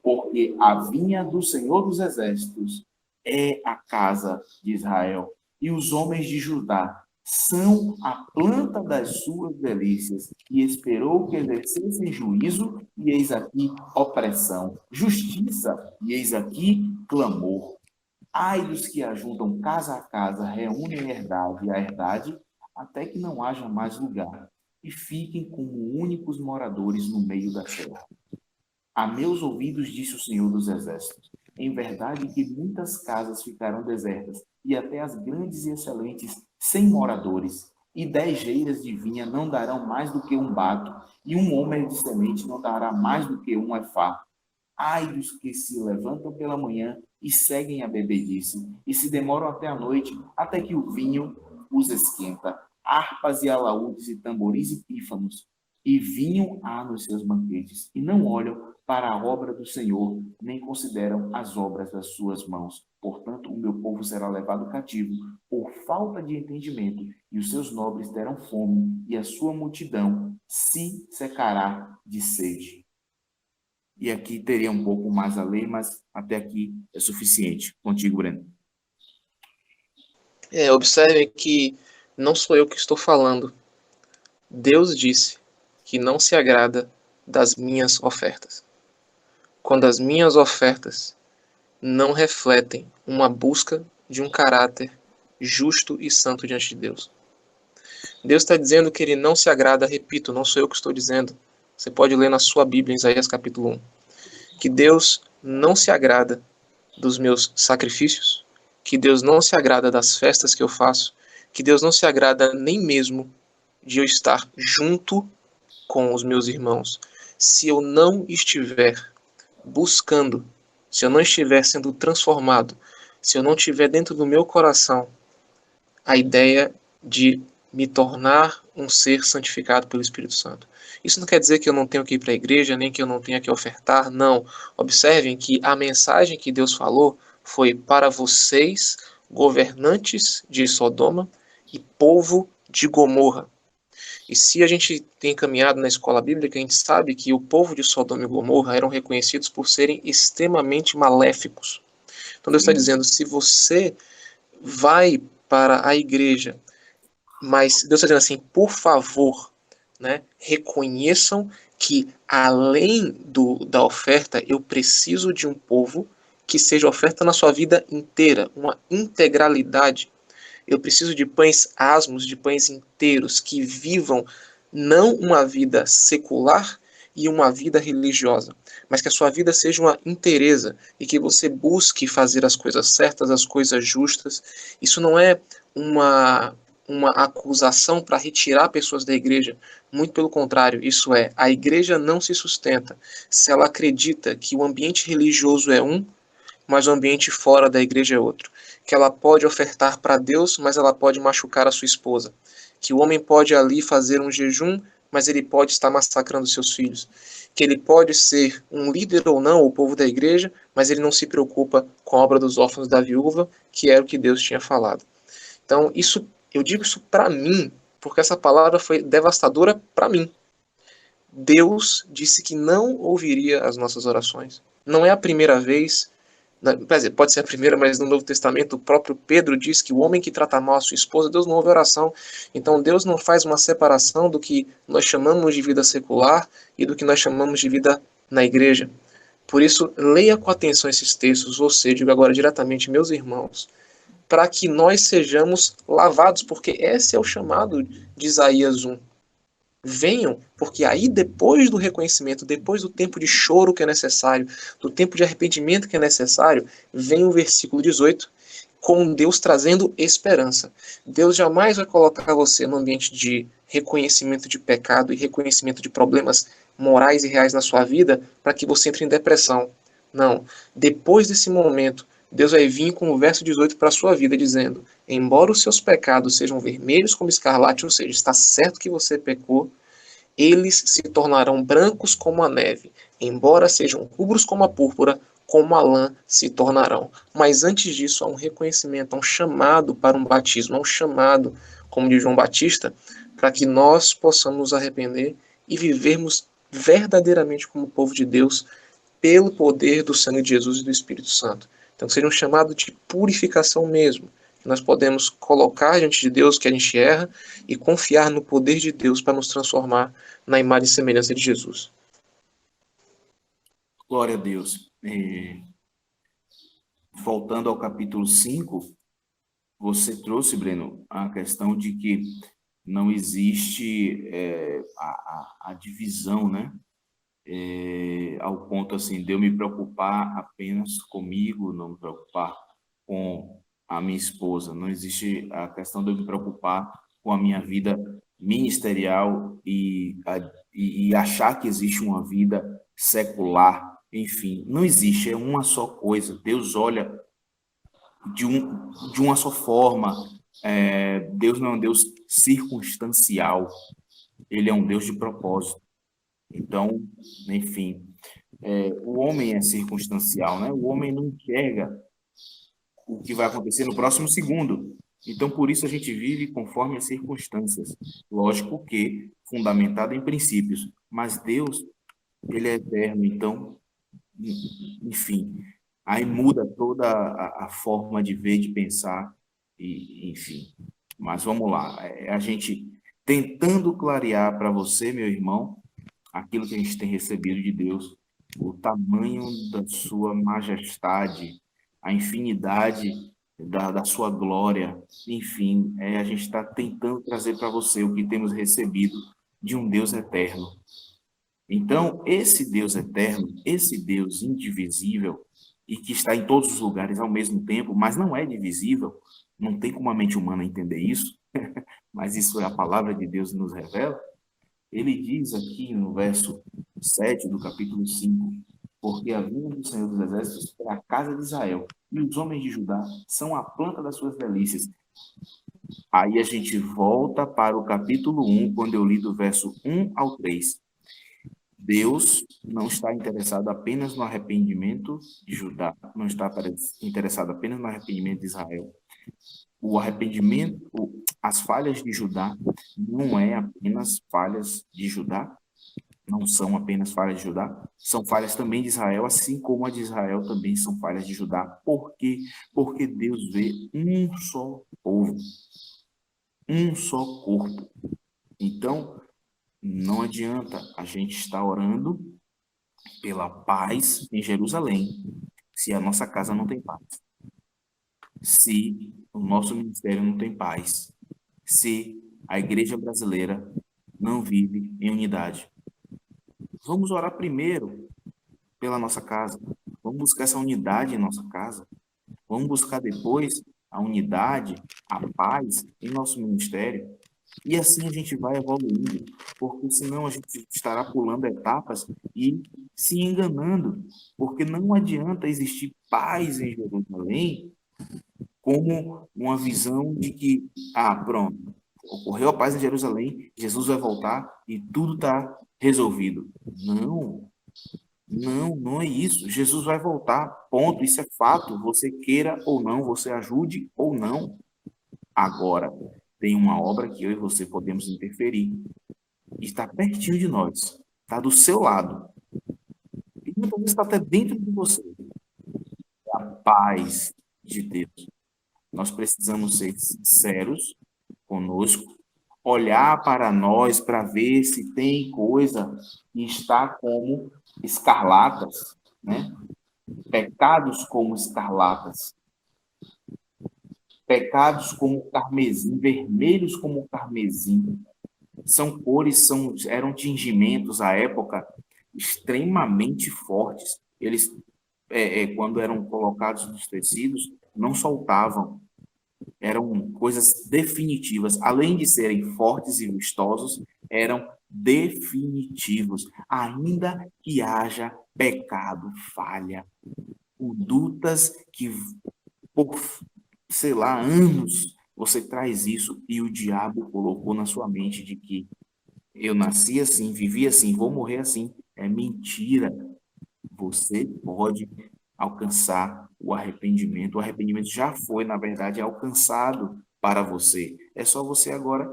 Porque a vinha do Senhor dos Exércitos é a casa de Israel. E os homens de Judá são a planta das suas delícias. E esperou que exercessem juízo, e eis aqui opressão. Justiça, e eis aqui clamor. Ai dos que ajuntam casa a casa, reúnem a herdade, até que não haja mais lugar, e fiquem como únicos moradores no meio da terra. A meus ouvidos, disse o Senhor dos Exércitos, Em verdade que muitas casas ficarão desertas, e até as grandes e excelentes sem moradores. E 10 geiras de vinha não darão mais do que um bato, e um homem de semente não dará mais do que um efá. Ai dos que se levantam pela manhã e seguem a bebedice, e se demoram até a noite, até que o vinho os esquenta. Harpas e alaúdes e tamboris e pífanos, e vinho há nos seus banquetes, e não olham para a obra do Senhor, nem consideram as obras das suas mãos. Portanto, o meu povo será levado cativo por falta de entendimento, e os seus nobres terão fome, e a sua multidão se secará de sede. E aqui teria um pouco mais a ler, mas até aqui é suficiente. Contigo, Breno. Observem que não sou eu que estou falando. Deus disse que não se agrada das minhas ofertas. Quando as minhas ofertas não refletem uma busca de um caráter justo e santo diante de Deus. Deus está dizendo que ele não se agrada, repito, não sou eu que estou dizendo. Você pode ler na sua Bíblia, em Isaías capítulo 1. Que Deus não se agrada dos meus sacrifícios, que Deus não se agrada das festas que eu faço, que Deus não se agrada nem mesmo de eu estar junto com os meus irmãos. Se eu não estiver buscando, se eu não estiver sendo transformado, se eu não tiver dentro do meu coração a ideia de me tornar um ser santificado pelo Espírito Santo. Isso não quer dizer que eu não tenho que ir para a igreja, nem que eu não tenha que ofertar, não. Observem que a mensagem que Deus falou foi para vocês, governantes de Sodoma e povo de Gomorra. E se a gente tem caminhado na escola bíblica, a gente sabe que o povo de Sodoma e Gomorra eram reconhecidos por serem extremamente maléficos. Então Deus está dizendo, se você vai para a igreja, mas Deus está dizendo assim, por favor, né, reconheçam que além da oferta, eu preciso de um povo que seja oferta na sua vida inteira, uma integralidade. Eu preciso de pães asmos, de pães inteiros, que vivam não uma vida secular e uma vida religiosa, mas que a sua vida seja uma inteireza e que você busque fazer as coisas certas, as coisas justas. Isso não é uma acusação para retirar pessoas da igreja. Muito pelo contrário, isso é, a igreja não se sustenta se ela acredita que o ambiente religioso é um, mas o ambiente fora da igreja é outro. Que ela pode ofertar para Deus, mas ela pode machucar a sua esposa. Que o homem pode ali fazer um jejum, mas ele pode estar massacrando seus filhos. Que ele pode ser um líder ou não, o povo da igreja, mas ele não se preocupa com a obra dos órfãos da viúva, que era o que Deus tinha falado. Então, isso, eu digo isso para mim, porque essa palavra foi devastadora para mim. Deus disse que não ouviria as nossas orações. Não é a primeira vez, pode ser a primeira, mas no Novo Testamento o próprio Pedro diz que o homem que trata mal a sua esposa, Deus não ouve oração. Então Deus não faz uma separação do que nós chamamos de vida secular e do que nós chamamos de vida na igreja. Por isso, leia com atenção esses textos, você, digo agora diretamente, meus irmãos, para que nós sejamos lavados, porque esse é o chamado de Isaías 1. Venham, porque aí depois do reconhecimento, depois do tempo de choro que é necessário, do tempo de arrependimento que é necessário, vem o versículo 18, com Deus trazendo esperança. Deus jamais vai colocar você no ambiente de reconhecimento de pecado e reconhecimento de problemas morais e reais na sua vida para que você entre em depressão. Não. Depois desse momento, Deus vai vir com o verso 18 para a sua vida, dizendo, embora os seus pecados sejam vermelhos como escarlate, ou seja, está certo que você pecou, eles se tornarão brancos como a neve, embora sejam rubros como a púrpura, como a lã se tornarão. Mas antes disso, há um reconhecimento, há um chamado para um batismo, há um chamado, como diz João Batista, para que nós possamos nos arrepender e vivermos verdadeiramente como povo de Deus, pelo poder do sangue de Jesus e do Espírito Santo. Então seria um chamado de purificação mesmo. Nós podemos colocar diante de Deus que a gente erra e confiar no poder de Deus para nos transformar na imagem e semelhança de Jesus. Glória a Deus. Voltando ao capítulo 5, você trouxe, Breno, a questão de que não existe a divisão, né? ao ponto assim de eu me preocupar apenas comigo, não me preocupar com a minha esposa. Não existe a questão de eu me preocupar com a minha vida ministerial e achar que existe uma vida secular. Enfim, não existe, é uma só coisa. Deus olha de uma só forma. Deus não é um Deus circunstancial, ele é um Deus de propósito. Então, enfim, o homem é circunstancial, né? O homem não enxerga o que vai acontecer no próximo segundo. Então, por isso a gente vive conforme as circunstâncias. Lógico que fundamentado em princípios, mas Deus, ele é eterno, então, enfim, aí muda toda a forma de ver, de pensar, e enfim. Mas vamos lá, a gente tentando clarear para você, meu irmão, aquilo que a gente tem recebido de Deus, o tamanho da sua majestade, a infinidade da sua glória, enfim, a gente está tentando trazer para você o que temos recebido de um Deus eterno. Então, esse Deus eterno, esse Deus indivisível, e que está em todos os lugares ao mesmo tempo, mas não é divisível, não tem como a mente humana entender isso, mas isso é a palavra de Deus nos revela. Ele diz aqui no verso 7 do capítulo 5, porque a vinda do Senhor dos Exércitos é a casa de Israel, e os homens de Judá são a planta das suas delícias. Aí a gente volta para o capítulo 1, quando eu li do verso 1 ao 3. Deus não está interessado apenas no arrependimento de Judá, não está interessado apenas no arrependimento de Israel. O arrependimento, as falhas de Judá não é apenas falhas de Judá, não são apenas falhas de Judá, são falhas também de Israel, assim como a de Israel também são falhas de Judá. Por quê? Porque Deus vê um só povo, um só corpo. Então, não adianta a gente estar orando pela paz em Jerusalém, se a nossa casa não tem paz, se o nosso ministério não tem paz, se a igreja brasileira não vive em unidade. Vamos orar primeiro pela nossa casa, vamos buscar essa unidade em nossa casa, vamos buscar depois a unidade, a paz em nosso ministério, e assim a gente vai evoluindo, porque senão a gente estará pulando etapas e se enganando, porque não adianta existir paz em Jerusalém como uma visão de que, pronto, ocorreu a paz em Jerusalém, Jesus vai voltar e tudo está resolvido. Não é isso. Jesus vai voltar, ponto, isso é fato, você queira ou não, você ajude ou não. Agora, tem uma obra que eu e você podemos interferir. Está pertinho de nós, está do seu lado. E muitas vezes está até dentro de você. É a paz de Deus. Nós precisamos ser sinceros conosco, olhar para nós para ver se tem coisa que está como escarlatas, né? Pecados como escarlatas, pecados como carmesim, vermelhos como carmesim. São cores, eram tingimentos à época extremamente fortes. Eles, quando eram colocados nos tecidos, não soltavam. Eram coisas definitivas. Além de serem fortes e vistosos, eram definitivos. Ainda que haja pecado, falha, condutas que, por, sei lá, anos, você traz isso e o diabo colocou na sua mente de que eu nasci assim, vivi assim, vou morrer assim. É mentira. Você pode alcançar o arrependimento. O arrependimento já foi, na verdade, alcançado para você. É só você agora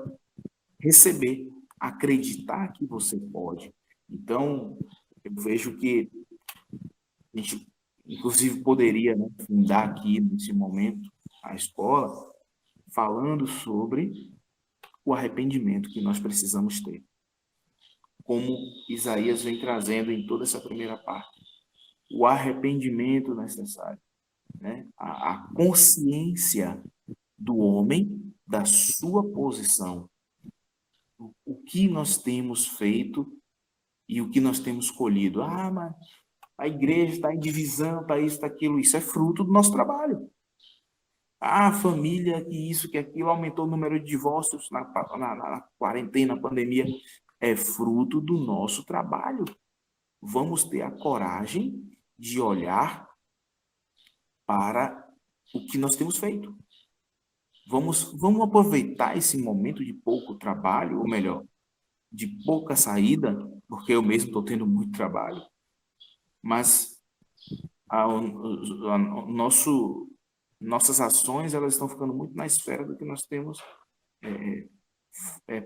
receber, acreditar que você pode. Então, eu vejo que a gente, inclusive, poderia, né, fundar aqui, nesse momento, a escola, falando sobre o arrependimento que nós precisamos ter. Como Isaías vem trazendo em toda essa primeira parte. O arrependimento necessário, né? A consciência do homem, da sua posição. O que nós temos feito E o que nós temos colhido? Ah, mas a igreja está em divisão, está isso, está aquilo. Isso é fruto do nosso trabalho. Ah, família, que isso, que aquilo, aumentou o número de divórcios na quarentena, na pandemia. É fruto do nosso trabalho. Vamos ter a coragem de olhar para o que nós temos feito. Vamos aproveitar esse momento de pouco trabalho, ou melhor, de pouca saída, porque eu mesmo estou tendo muito trabalho, mas nossas ações elas estão ficando muito na esfera do que nós temos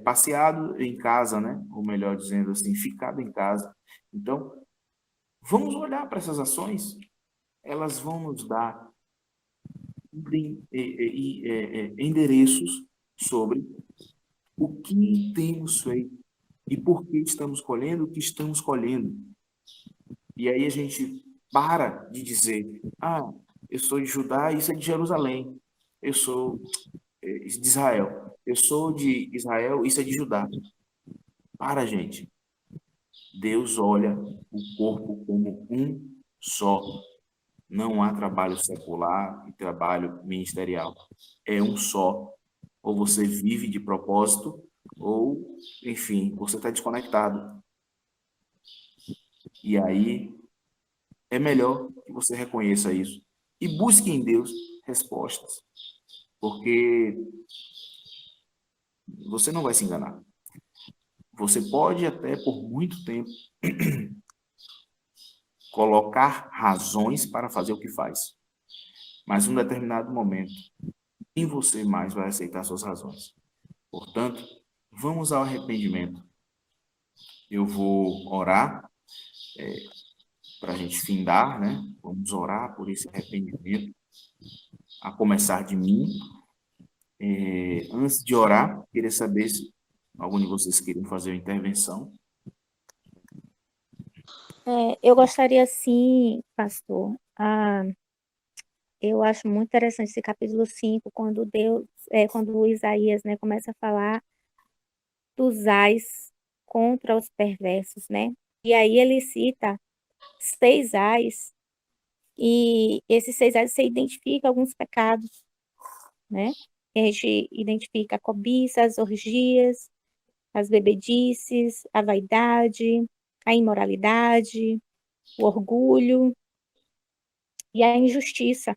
passeado em casa, né? Ou melhor dizendo assim, ficado em casa. Então, vamos olhar para essas ações, elas vão nos dar endereços sobre o que temos feito e por que estamos colhendo o que estamos colhendo. E aí a gente para de dizer, ah, eu sou de Judá, isso é de Jerusalém. Eu sou de Israel. Eu sou de Israel, isso é de Judá. Para, gente. Deus olha o corpo como um só. Não há trabalho secular e trabalho ministerial. É um só. Ou você vive de propósito, ou, enfim, você está desconectado. E aí, é melhor que você reconheça isso. E busque em Deus respostas. Porque você não vai se enganar. Você pode até, por muito tempo, colocar razões para fazer o que faz. Mas em um determinado momento, nem você mais vai aceitar suas razões. Portanto, vamos ao arrependimento. Eu vou orar para a gente findar, né? Vamos orar por esse arrependimento, a começar de mim. Antes de orar, queria saber se algum de vocês queriam fazer uma intervenção. Eu gostaria, sim, pastor. Eu acho muito interessante esse capítulo 5, quando quando Isaías, né, começa a falar dos ais contra os perversos, né? E aí ele cita 6 ais, e esses 6 ais você identifica alguns pecados, né? A gente identifica a cobiça, as orgias, as bebedices, a vaidade, a imoralidade, o orgulho e a injustiça.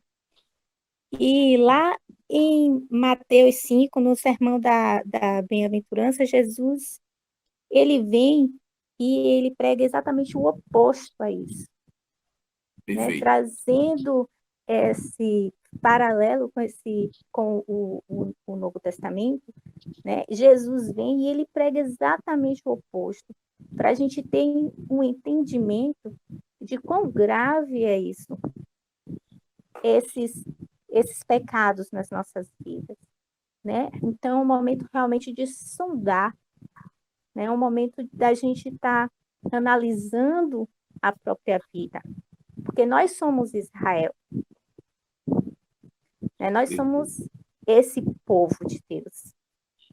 E lá em Mateus 5, no sermão da bem-aventurança, Jesus, ele vem e ele prega exatamente o oposto a isso, né? Perfeito. Trazendo esse paralelo com o Novo Testamento, né? Jesus vem e ele prega exatamente o oposto, para a gente ter um entendimento de quão grave é isso, esses pecados nas nossas vidas, né? Então, é um momento realmente de sondar, né? É um momento da gente estar analisando a própria vida, porque nós somos Israel, né? Nós somos esse povo de Deus,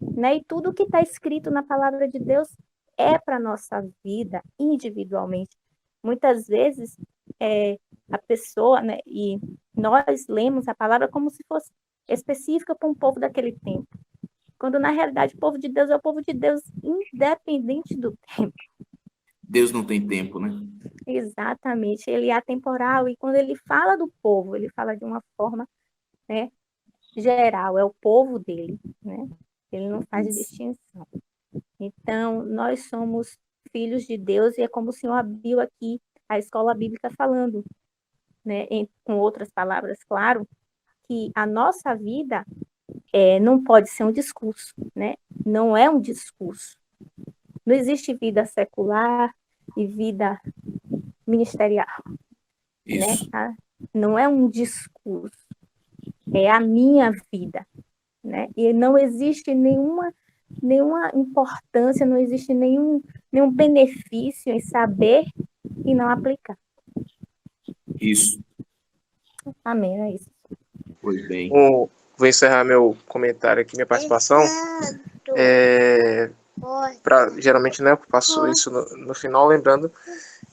né? E tudo que está escrito na palavra de Deus é para a nossa vida individualmente. Muitas vezes a pessoa, né, e nós lemos a palavra como se fosse específica para um povo daquele tempo, quando na realidade o povo de Deus é o povo de Deus independente do tempo. Deus não tem tempo, né? Exatamente, ele é atemporal, e quando ele fala do povo, ele fala de uma forma, né, geral, é o povo dele, né? Ele não faz distinção. Então, nós somos filhos de Deus, e é como o senhor abriu aqui a escola bíblica falando, né, com outras palavras, claro, que a nossa vida não pode ser um discurso, né? Não é um discurso. Não existe vida secular e vida ministerial. Isso. Né? Não é um discurso, é a minha vida, né? E não existe nenhuma importância, não existe nenhum benefício em saber e não aplicar. Isso. Amém, é isso. Pois bem. Vou encerrar meu comentário aqui, minha participação. geralmente, né, eu faço isso no final, lembrando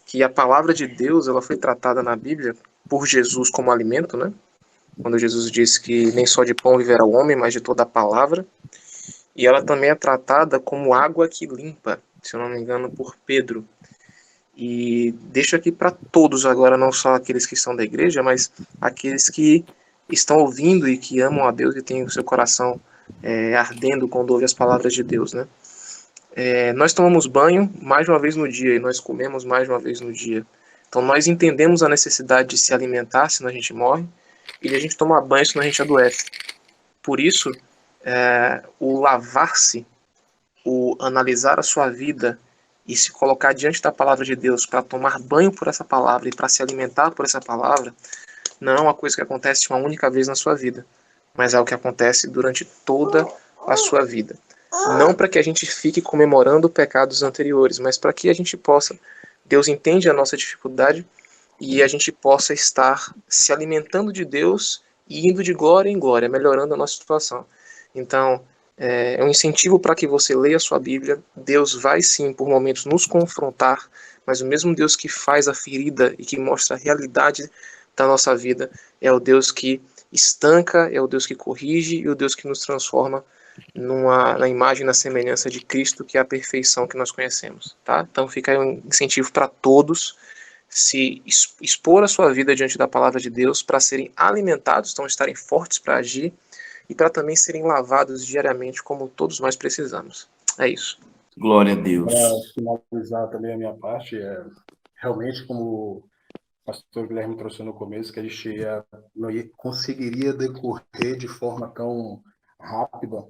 que a palavra de Deus, ela foi tratada na Bíblia por Jesus como alimento, né? Quando Jesus disse que nem só de pão viverá o homem, mas de toda a palavra. E ela também é tratada como água que limpa, se eu não me engano, por Pedro. E deixo aqui para todos agora, não só aqueles que estão da igreja, mas aqueles que estão ouvindo e que amam a Deus e têm o seu coração ardendo quando ouvem as palavras de Deus, né? Nós tomamos banho mais uma vez no dia e nós comemos mais uma vez no dia. Então nós entendemos a necessidade de se alimentar, senão a gente morre, e de a gente tomar banho, senão a gente adoece. Por isso, o lavar-se, o analisar a sua vida e se colocar diante da palavra de Deus para tomar banho por essa palavra e para se alimentar por essa palavra, não é uma coisa que acontece uma única vez na sua vida, mas é o que acontece durante toda a sua vida. Não para que a gente fique comemorando pecados anteriores, mas para que a gente possa, Deus entende a nossa dificuldade e a gente possa estar se alimentando de Deus e indo de glória em glória, melhorando a nossa situação. Então, é um incentivo para que você leia a sua Bíblia. Deus vai sim, por momentos, nos confrontar, mas o mesmo Deus que faz a ferida e que mostra a realidade da nossa vida é o Deus que estanca, é o Deus que corrige e o Deus que nos transforma na imagem e na semelhança de Cristo, que é a perfeição que nós conhecemos. Tá? Então fica aí um incentivo para todos se expor a sua vida diante da palavra de Deus para serem alimentados, então estarem fortes para agir e para também serem lavados diariamente, como todos nós precisamos. É isso. Glória a Deus. Para finalizar também a minha parte, realmente, como o pastor Guilherme trouxe no começo, que a gente não conseguiria decorrer de forma tão rápida.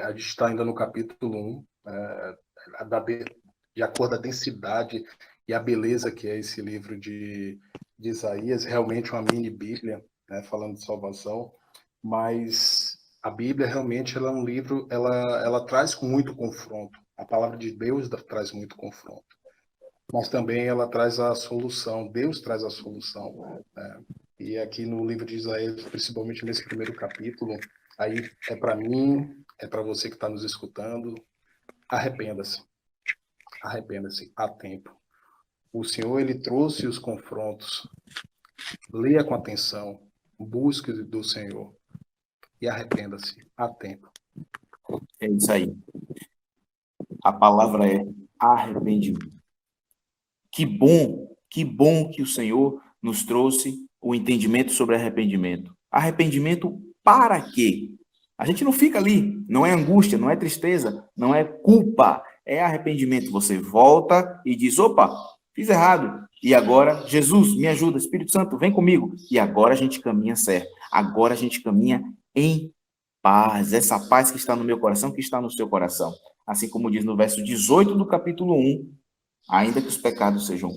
A gente está ainda no capítulo 1, de acordo com a densidade e a beleza que é esse livro de Isaías, realmente uma mini Bíblia, né, falando de salvação, mas a Bíblia realmente ela é um livro, ela traz muito confronto. A palavra de Deus traz muito confronto, mas também ela traz a solução. Deus traz a solução, né? E aqui no livro de Isaías, principalmente nesse primeiro capítulo, aí é para mim, é para você que está nos escutando, arrependa-se, há tempo. O Senhor, ele trouxe os confrontos. Leia com atenção, busque do Senhor e arrependa-se, há tempo. É isso aí. A palavra é arrependimento. Que bom que o Senhor nos trouxe o entendimento sobre arrependimento. Arrependimento para quê? A gente não fica ali, não é angústia, não é tristeza, não é culpa, é arrependimento. Você volta e diz, opa, fiz errado. E agora, Jesus, me ajuda, Espírito Santo, vem comigo. E agora a gente caminha certo. Agora a gente caminha em paz. Essa paz que está no meu coração, que está no seu coração. Assim como diz no verso 18 do capítulo 1, ainda que os pecados sejam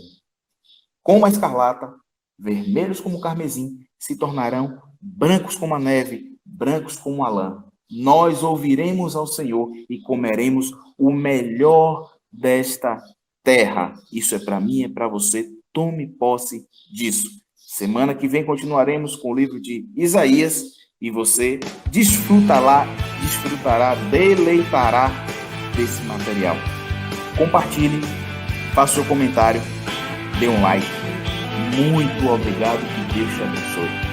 como a escarlata, vermelhos como o carmesim, se tornarão brancos como a neve, brancos como a lã. Nós ouviremos ao Senhor e comeremos o melhor desta terra. Isso é para mim, é para você. Tome posse disso. Semana que vem continuaremos com o livro de Isaías e você desfrutará, deleitará desse material. Compartilhe, faça seu comentário, dê um like. Muito obrigado, que Deus te abençoe.